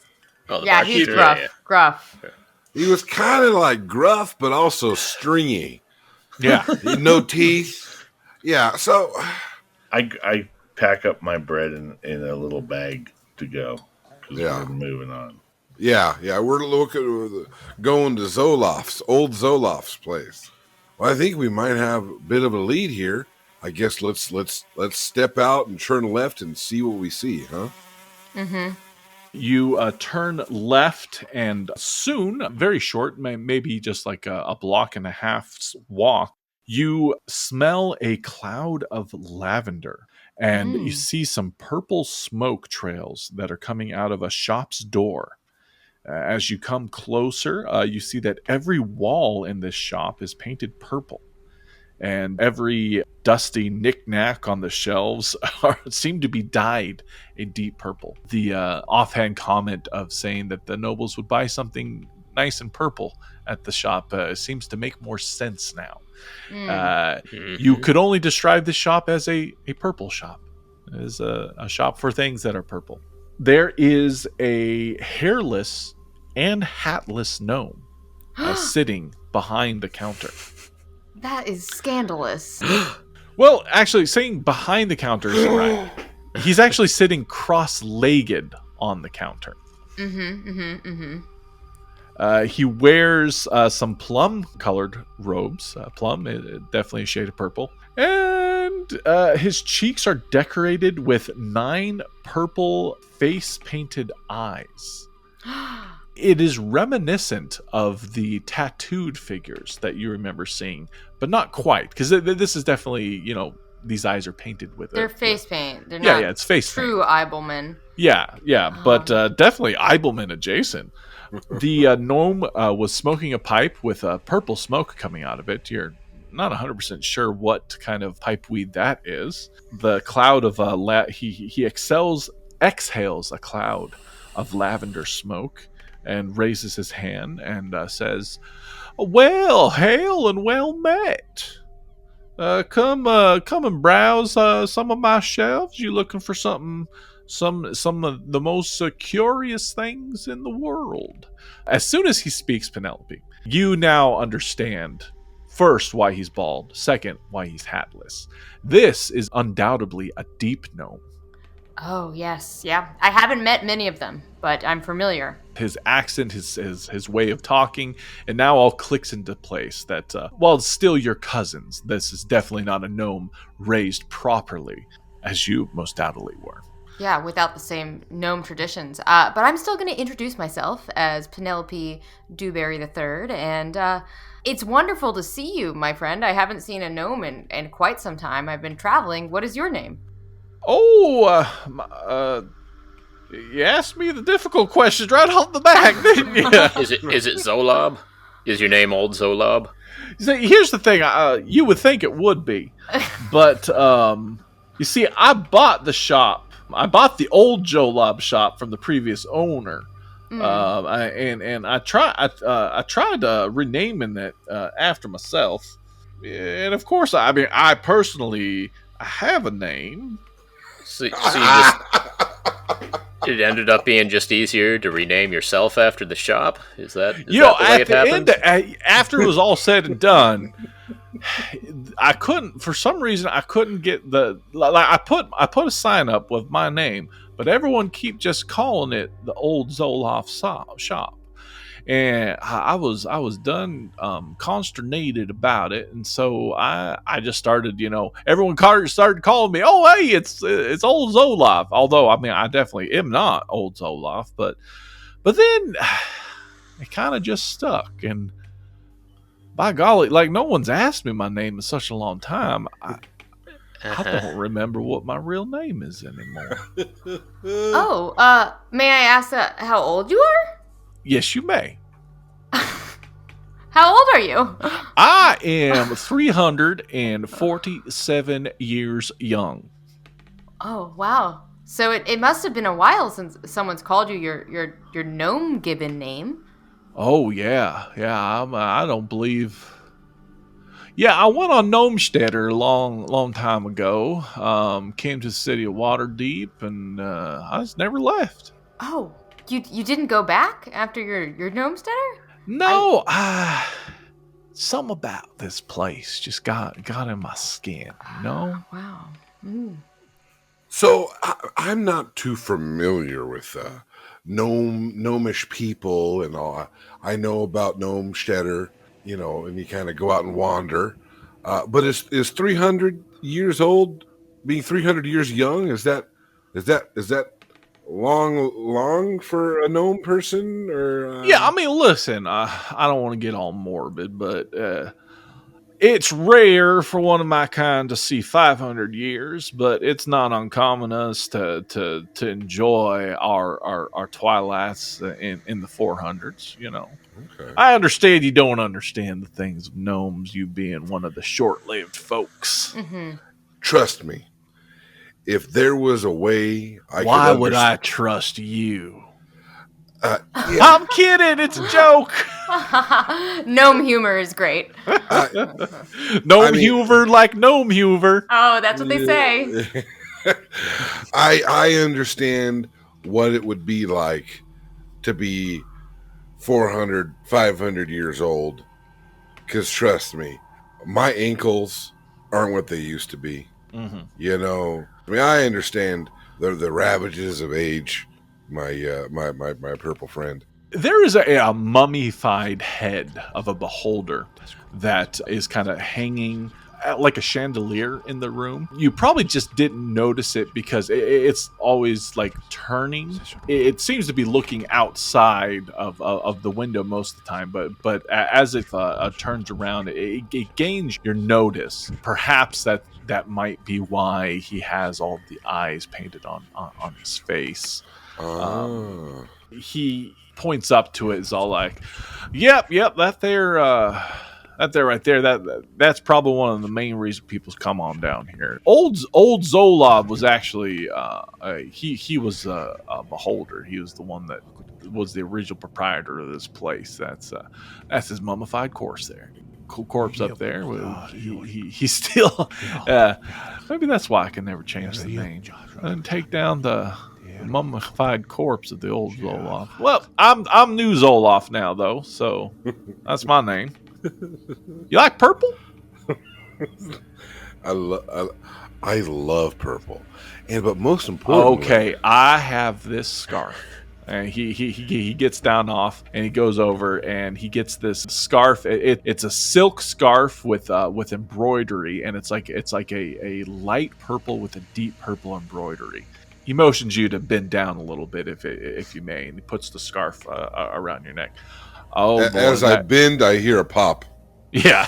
Oh, the Yeah, barkeep? he's gruff. Yeah. Gruff. He was kind of like gruff, but also stringy. Yeah. No teeth. Yeah, so I pack up my bread in a little bag to go because Yeah. we're moving on. yeah, we're going to old Zolof's place. Well, I think we might have a bit of a lead here. I guess let's step out and turn left and see what we see, huh? Mm-hmm. You turn left, and soon, very short, maybe just like a block and a half's walk, you smell a cloud of lavender, and you see some purple smoke trails that are coming out of a shop's door. As you come closer, you see that every wall in this shop is painted purple. And every dusty knick-knack on the shelves seem to be dyed a deep purple. The offhand comment of saying that the nobles would buy something nice and purple at the shop seems to make more sense now. You could only describe this shop as a purple shop. It is a shop for things that are purple. There is a hairless and hatless gnome sitting behind the counter. That is scandalous. Well, actually, saying behind the counter is right. He's actually sitting cross-legged on the counter. He wears some plum-colored robes. Plum, definitely a shade of purple. And his cheeks are decorated with 9 purple face-painted eyes. It is reminiscent of the tattooed figures that you remember seeing, but not quite, because this is definitely, these eyes are painted with They're face paint. They're yeah, not it's face true Eibelman. Yeah, but definitely Eibelman adjacent. The gnome was smoking a pipe with purple smoke coming out of it. You're not 100% sure what kind of pipe weed that is. The cloud of he exhales a cloud of lavender smoke and raises his hand and says, "Well, hail and well met. Come and browse some of my shelves. You looking for some of the most curious things in the world?" As soon as he speaks, Penelope, you now understand, first, why he's bald, second, why he's hatless. This is undoubtedly a deep gnome. Oh, yes. Yeah. I haven't met many of them, but I'm familiar. His accent, his way of talking, and now all clicks into place that, while it's still your cousins, this is definitely not a gnome raised properly, as you most doubtedly were. Yeah, without the same gnome traditions. But I'm still going to introduce myself as Penelope Dewberry III, and it's wonderful to see you, my friend. I haven't seen a gnome in quite some time. I've been traveling. What is your name? Oh, you asked me the difficult questions right off the back, didn't you? Is it Zolob? Is your name Old Zolob? See, here's the thing. You would think it would be, but you see, I bought the shop. I bought the old Jolob shop from the previous owner, and I tried renaming it after myself, and of course, I personally have a name. So you just It ended up being just easier to rename yourself after the shop. Is that the way it happened? After it was all said and done, I couldn't. For some reason, I couldn't get the. Like I put a sign up with my name, but everyone keep just calling it the Old Zoloff shop. And I was done consternated about it, and so I just started, everyone started calling me, oh hey, it's Old Zoloff. Although I mean I definitely am not Old Zoloff, but then it kind of just stuck, and by golly, like no one's asked me my name in such a long time. I don't remember what my real name is anymore. Oh, may I ask how old you are? Yes, you may. How old are you? I am 347 years young. Oh, wow. So it must have been a while since someone's called you your gnome gibbon name. Oh, yeah. I don't believe... Yeah, I went on Gnomesteader a long time ago. Came to the city of Waterdeep, and I just never left. Oh, you didn't go back after your Gnomesteader? No, something about this place just got in my skin, Wow. Mm. So I'm not too familiar with gnomish people and all. I know about Gnomesteader, and you kind of go out and wander. But is 300 years old being 300 years young? Is that long for a gnome person? Or Yeah, I mean, listen, I don't want to get all morbid, but it's rare for one of my kind to see 500 years, but it's not uncommon us to enjoy our twilights in the 400s, Okay. I understand you don't understand the things of gnomes, you being one of the short-lived folks. Mm-hmm. Trust me, if there was a way Why would I trust you? Yeah. I'm kidding. It's a joke. Gnome humor is great. Humor like gnome humor. Oh, that's what they say. I understand what it would be like to be 400, 500 years old. Because trust me, my ankles aren't what they used to be. Mm-hmm. I mean, I understand the ravages of age. My purple friend. There is a mummified head of a beholder that is kind of hanging like a chandelier in the room. You probably just didn't notice it because it's always like turning. It seems to be looking outside of the window most of the time, but as it turns around, it gains your notice. Perhaps that might be why he has all the eyes painted on his face. He points up to it, is all like, yep, that there right there, that's probably one of the main reasons people come on down here. Old Zolob was actually he was a beholder. He was the one that was the original proprietor of this place. That's his mummified corpse up there. He's still maybe that's why I can never change the name. I didn't take down the mummified corpse of the old Zoloff. Well, I'm new Zoloff now though, so that's my name. You like purple? I love purple, but most importantly, okay, I have this scarf. And he gets down off and he goes over and he gets this scarf. It's a silk scarf with embroidery, and it's like a light purple with a deep purple embroidery. He motions you to bend down a little bit if you may, and he puts the scarf around your neck. Oh, boy, as I bend, I hear a pop. Yeah,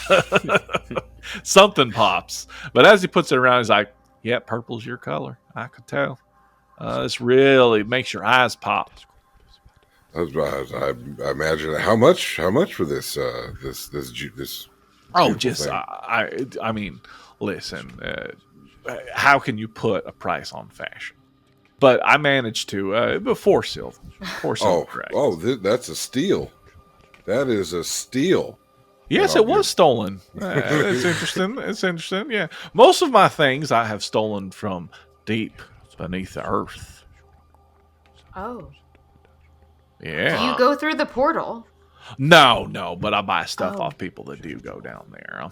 something pops. But as he puts it around, he's like, "Yeah, purple's your color. I could tell. This really makes your eyes pop." I imagine how much for this this. Oh, just I mean, listen. How can you put a price on fashion? But I managed to before silver. That's a steal. That is a steal. Yes, it was stolen. It's interesting. It's interesting. Yeah, most of my things I have stolen from deep beneath the earth. Oh. Yeah. Do you go through the portal? No, but I buy stuff Oh. off people that do go down there.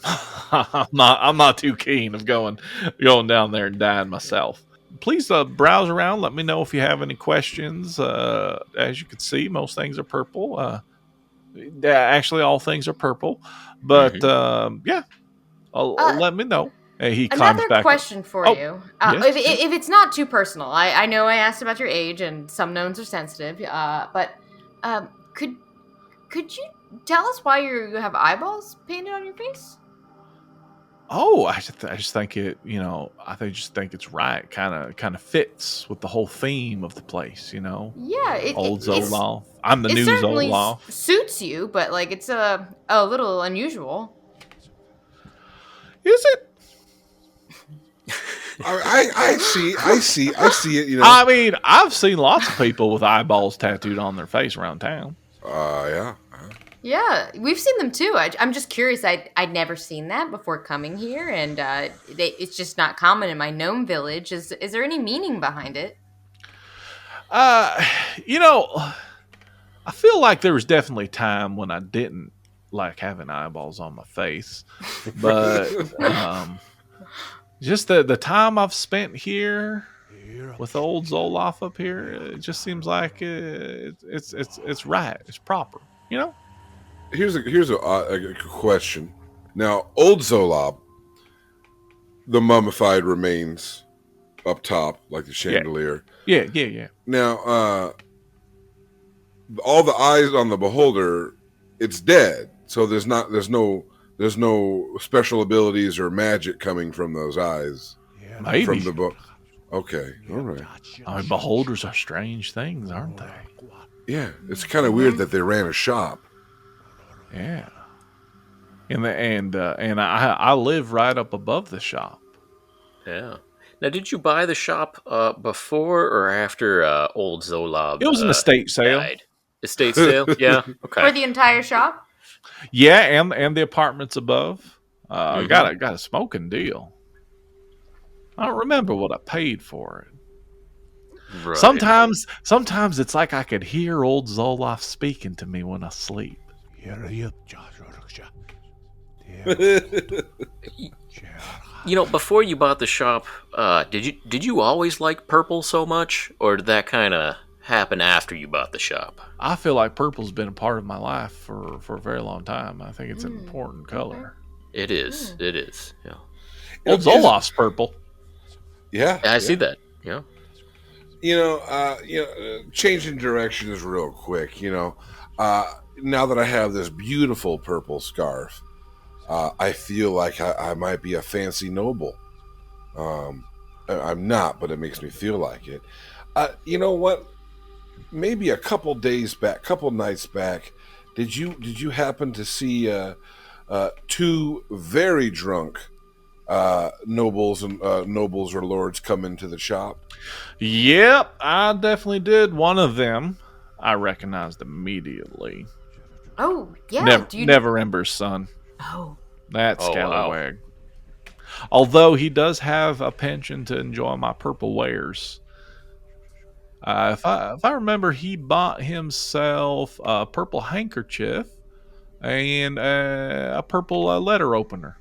I'm not too keen of going down there and dying myself. Please browse around. Let me know if you have any questions. As you can see, most things are purple. Actually, all things are purple. But yeah, let me know. And he climbs Another back up. question for Oh, you. yes. If it's not too personal, I know I asked about your age, and some knowns are sensitive. But could you tell us why you have eyeballs painted on your face? Oh, I just think it. Just think it's right. Kind of fits with the whole theme of the place. Yeah, Old Zoloff. I'm the it new certainly Zoloff. suits you, but like it's a little unusual. Is it? I see it. I mean, I've seen lots of people with eyeballs tattooed on their face around town. Yeah. Yeah, we've seen them too. I'm just curious. I'd never seen that before coming here, and it's just not common in my gnome village. Is there any meaning behind it? Uh, you know, I feel like there was definitely a time when I didn't like having eyeballs on my face, but just the time I've spent here with old Zoloff up here, it just seems like it's right. It's proper. Here's a question. Now, old Zolob, the mummified remains up top, like the chandelier. Yeah. Now, all the eyes on the beholder, it's dead. So there's no special abilities or magic coming from those eyes. Maybe. From the okay, all right. I mean, beholders are strange things, aren't they? Yeah, it's kind of weird that they ran a shop. Yeah. And I live right up above the shop. Yeah. Now, did you buy the shop before or after old Zolob? It was an estate sale. Died? Estate sale? Yeah. Okay. For the entire shop? Yeah, and the apartments above. Got a smoking deal. I don't remember what I paid for it. Right. Sometimes it's like I could hear old Zoloff speaking to me when I sleep. Before you bought the shop, did you always like purple so much, or did that kind of happen after you bought the shop? I feel like purple's been a part of my life for a very long time. I think it's an important color. It is. It is. Yeah. Old Zoloff's purple. Yeah, I see that. Yeah. Changing directions real quick. Now that I have this beautiful purple scarf, I feel like I might be a fancy noble. I'm not, but it makes me feel like it. You know what? Maybe a couple nights back, did you happen to see two very drunk nobles or lords come into the shop? Yep, I definitely did. One of them I recognized immediately. Oh, yeah. Neverember's son. Oh. That Oh, scallywag. Wow. Although he does have a penchant to enjoy my purple wares. If I remember, he bought himself a purple handkerchief and a purple letter opener.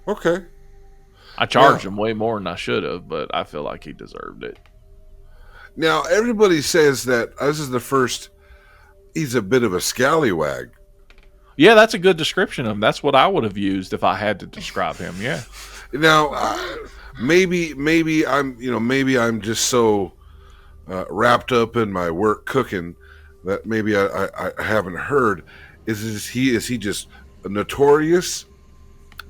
Okay. I charged him way more than I should have, but I feel like he deserved it. Now, everybody says that this is the first. He's a bit of a scallywag. Yeah, that's a good description of him. That's what I would have used if I had to describe him. Yeah. Now, maybe I'm just so wrapped up in my work cooking that maybe I haven't heard. Is he just notorious,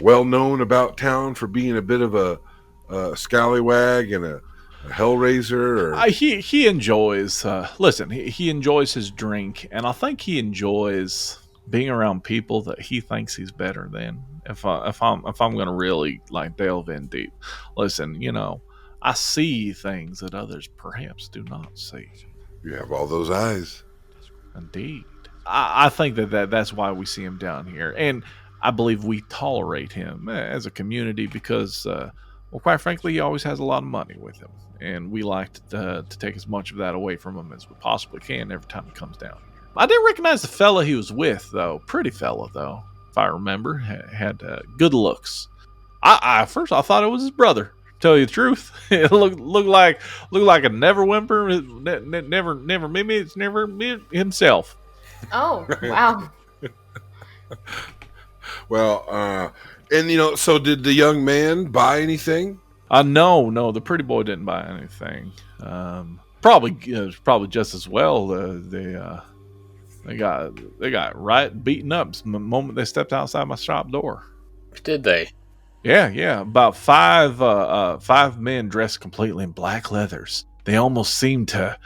well known about town for being a bit of a scallywag and a hellraiser? Or? He enjoys. Listen, he enjoys his drink, and I think he enjoys being around people that he thinks he's better than. If I'm going to really delve in deep, listen, I see things that others perhaps do not see. You have all those eyes. Indeed. I think that's why we see him down here, and I believe we tolerate him as a community because Well, quite frankly, he always has a lot of money with him, and we like to take as much of that away from him as we possibly can every time he comes down. I didn't recognize the fella he was with, though. Pretty fella, though, if I remember. Had good looks. I first I thought it was his brother. Tell you the truth, it looked like a never whimper, never mimics, never himself. Oh, wow. Well, and so did the young man buy anything? No, the pretty boy didn't buy anything. Probably just as well. They got right beaten up the moment they stepped outside my shop door. Did they? Yeah. About five men dressed completely in black leathers. They almost seemed the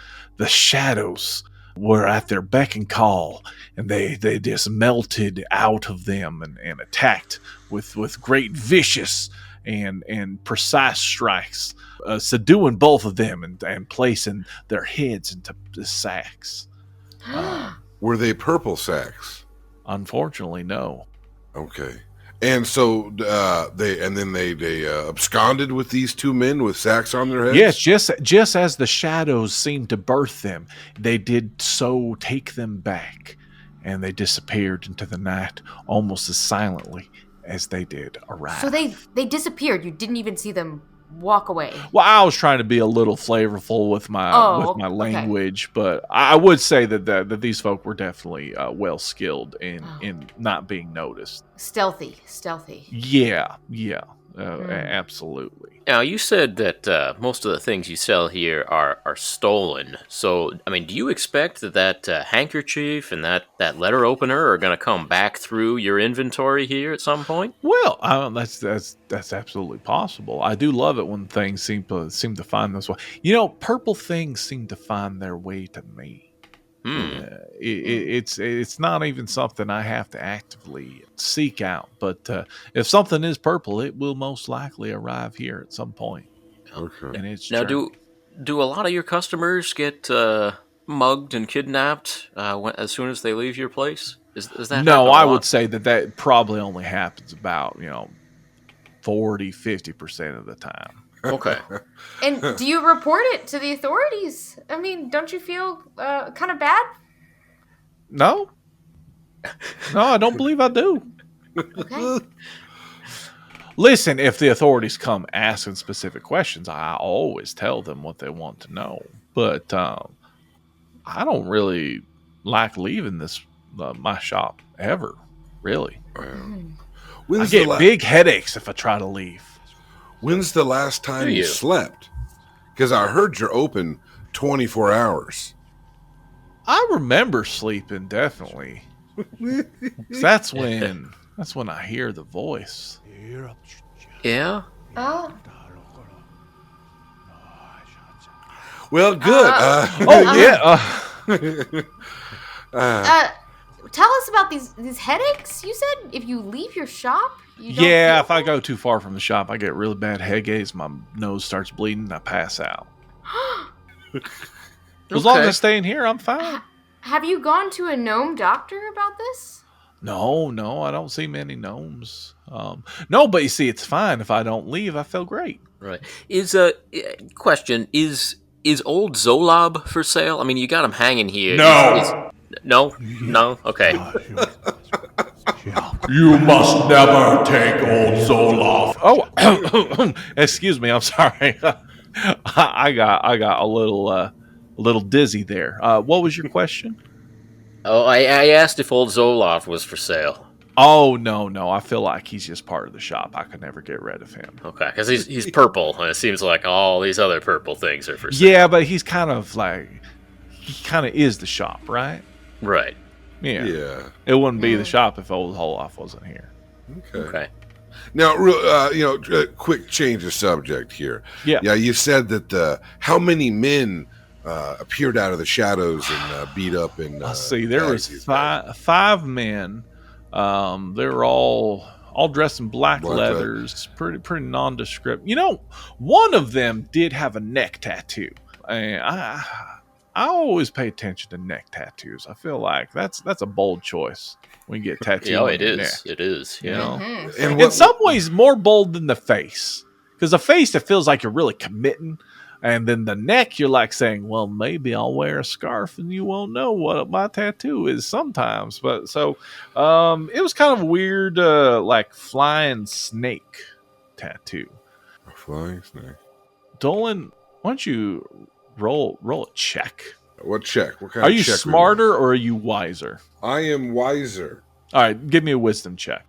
shadows were at their beck and call, and they just melted out of them and attacked with great vicious and precise strikes, subduing both of them and placing their heads into the sacks. Were they purple sacks? Unfortunately, no. Okay. And so they absconded with these two men with sacks on their heads? Yes, just as the shadows seemed to birth them, they did so take them back, and they disappeared into the night almost as silently as they did arrive. So they disappeared. You didn't even see them walk away. Well, I was trying to be a little flavorful with my language, but I would say that these folk were definitely well skilled in not being noticed. Stealthy. Yeah, absolutely. Now, you said that most of the things you sell here are stolen. So, I mean, do you expect that handkerchief and that letter opener are going to come back through your inventory here at some point? Well, that's absolutely possible. I do love it when things seem to find this way. Purple things seem to find their way to me. It's not even something I have to actively seek out, but if something is purple, it will most likely arrive here at some point. Okay. And it's now, do a lot of your customers get mugged and kidnapped as soon as they leave your place? Is that no? I would say that probably only happens about 40-50% of the time. Okay. And do you report it to the authorities? I mean, don't you feel kind of bad? No, I don't believe I do. Okay. Listen, if the authorities come asking specific questions, I always tell them what they want to know. But I don't really like leaving my shop ever, really. I get big headaches if I try to leave. When's the last time you slept? Because I heard you're open 24 hours. I remember sleeping, definitely. That's when I hear the voice. Yeah? Oh. Well, good. Tell us about these headaches. You said if you leave your shop, you don't if I go too far from the shop, I get really bad headaches. My nose starts bleeding, and I pass out. As long as I stay in here, I'm fine. Have you gone to a gnome doctor about this? No, I don't see many gnomes. No, but you see, it's fine. If I don't leave, I feel great. Right. Question, is old Zolob for sale? I mean, you got him hanging here. No. No? Okay. You must never take old Zoloff. Oh, excuse me. I'm sorry. I got a little dizzy there. What was your question? Oh, I asked if old Zoloff was for sale. Oh, no. I feel like he's just part of the shop. I could never get rid of him. Okay, because he's purple, and it seems like all these other purple things are for sale. Yeah, but he kind of is the shop, right? Right. Yeah. It wouldn't be the shop if old Holoff wasn't here. Okay. Now, quick change of subject here. Yeah. You said that how many men appeared out of the shadows and beat up and. Let's see. There was five men. They were all dressed in black leathers, pretty nondescript. One of them did have a neck tattoo. I always pay attention to neck tattoos. I feel like that's a bold choice when you get tattooed. It is. Neck, it is. You know, And in some ways more bold than the face, Because the face, it feels like you're really committing. And then the neck, you're like saying, well, maybe I'll wear a scarf and you won't know what my tattoo is sometimes. But so it was kind of weird, like flying snake tattoo. A flying snake. Dolan, why don't you roll a check? What check? What kind Are of you check? smarter or are you wiser? I am wiser. All right, give me a wisdom check.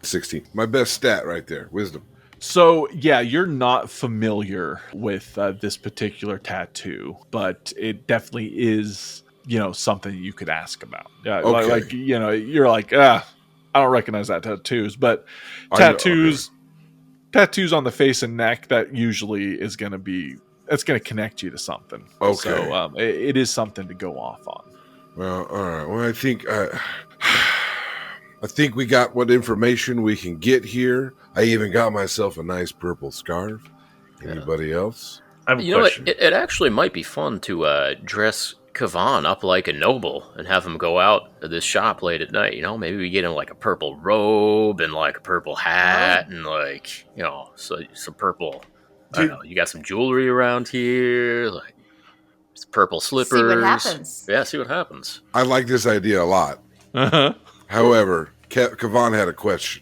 16. My best stat right there. Wisdom. So, yeah, you're not familiar with this particular tattoo, but it definitely is, something you could ask about. Yeah, Okay. like you're like, I don't recognize that tattoos, but tattoos on the face and neck, that usually is going to be, it's going to connect you to something. Okay. So it is something to go off on. Well, all right. Well, I think we got what information we can get here. I even got myself a nice purple scarf. Anybody else? I have a You know question. what? It actually might be fun to dress Kavan up like a noble and have him go out to this shop late at night. Maybe we get him like a purple robe and like a purple hat and like some purple. I don't know. You got some jewelry around here, like some purple slippers. See what happens. Yeah, see what happens. I like this idea a lot. Uh-huh. However, Kavan had a question.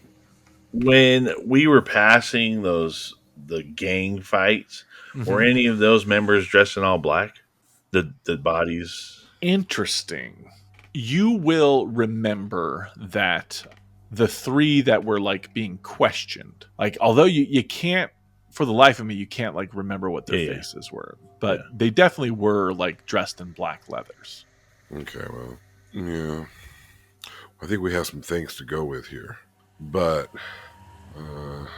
When we were passing the gang fights, were any of those members dressed in all black? The bodies. Interesting. You will remember that the three that were like being questioned, like although you can't, for the life of me, you can't like remember what their faces were, but they definitely were like dressed in black leathers. Okay, well, yeah. I think we have some things to go with here, but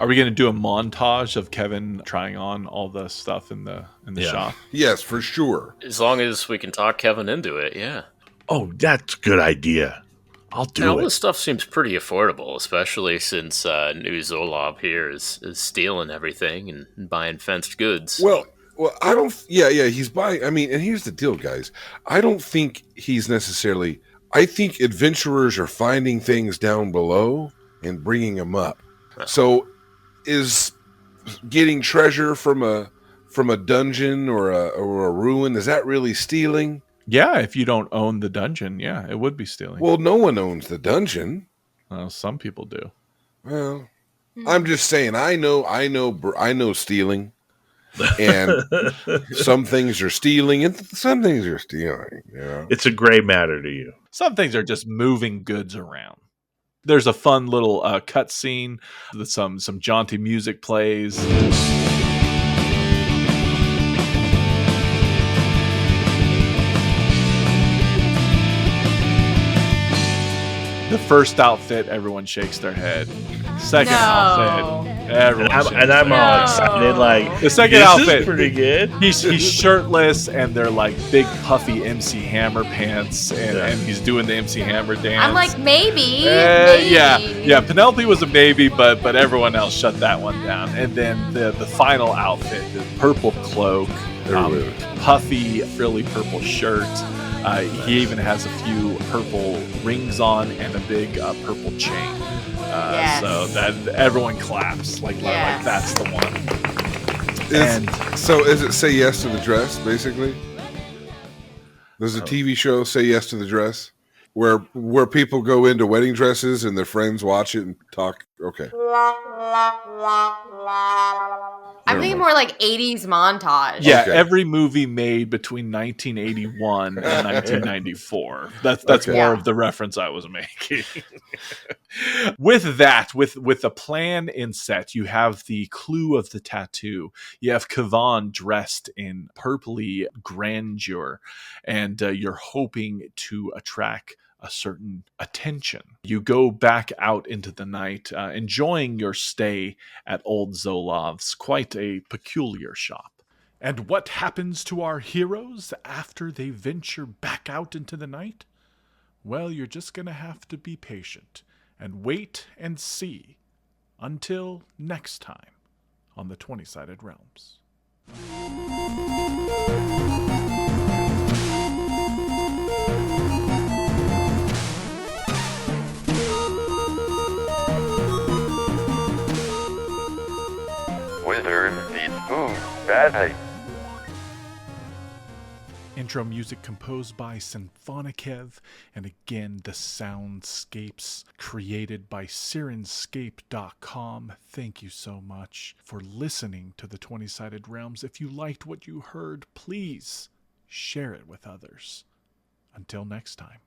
Are we going to do a montage of Kevin trying on all the stuff in the shop? yes, for sure. As long as we can talk Kevin into it, yeah. Oh, that's a good idea. I'll And do all it. this stuff seems pretty affordable, especially since new Zolob here is stealing everything and buying fenced goods. Well, I don't. Yeah, he's buying. I mean, and here's the deal, guys. I don't think he's necessarily. I think adventurers are finding things down below and bringing them up. So, is getting treasure from a dungeon or a ruin, is that really stealing? Yeah, if you don't own the dungeon, yeah, it would be stealing. Well, no one owns the dungeon. Some people do. Well, I'm just saying. I know stealing, and some things are stealing, and some things are stealing. It's a gray matter to you. Some things are just moving goods around. There's a fun little cut scene that some jaunty music plays. The first outfit, everyone shakes their head. Second outfit, everyone shakes And I'm their all head. excited, like The second this outfit, is pretty good. He's shirtless and they're like big puffy MC Hammer pants and he's doing the MC Hammer dance. I'm like, maybe. Yeah. Penelope was a maybe, but everyone else shut that one down. And then the final outfit, the purple cloak, puffy frilly purple shirt. He even has a few purple rings on and a big purple chain. So that everyone claps like that's the one. So is it Say Yes to the Dress, basically? Does a TV show Say Yes to the Dress? Where people go into wedding dresses and their friends watch it and talk? Okay. I'm thinking more like 80s montage. Yeah, Okay. every movie made between 1981 and 1994. That's more of the reference I was making. With that, with the plan in set, you have the clue of the tattoo. You have Kavan dressed in purpley grandeur, and you're hoping to attract a certain attention. You go back out into the night, enjoying your stay at Old Zolov's, quite a peculiar shop. And what happens to our heroes after they venture back out into the night? Well, you're just going to have to be patient and wait and see until next time on the 20-Sided Realms. With heavy. Intro music composed by Symphonikev, and again the soundscapes created by Syrinscape.com. Thank you so much for listening to the 20-Sided Realms. If you liked what you heard, please share it with others. Until next time.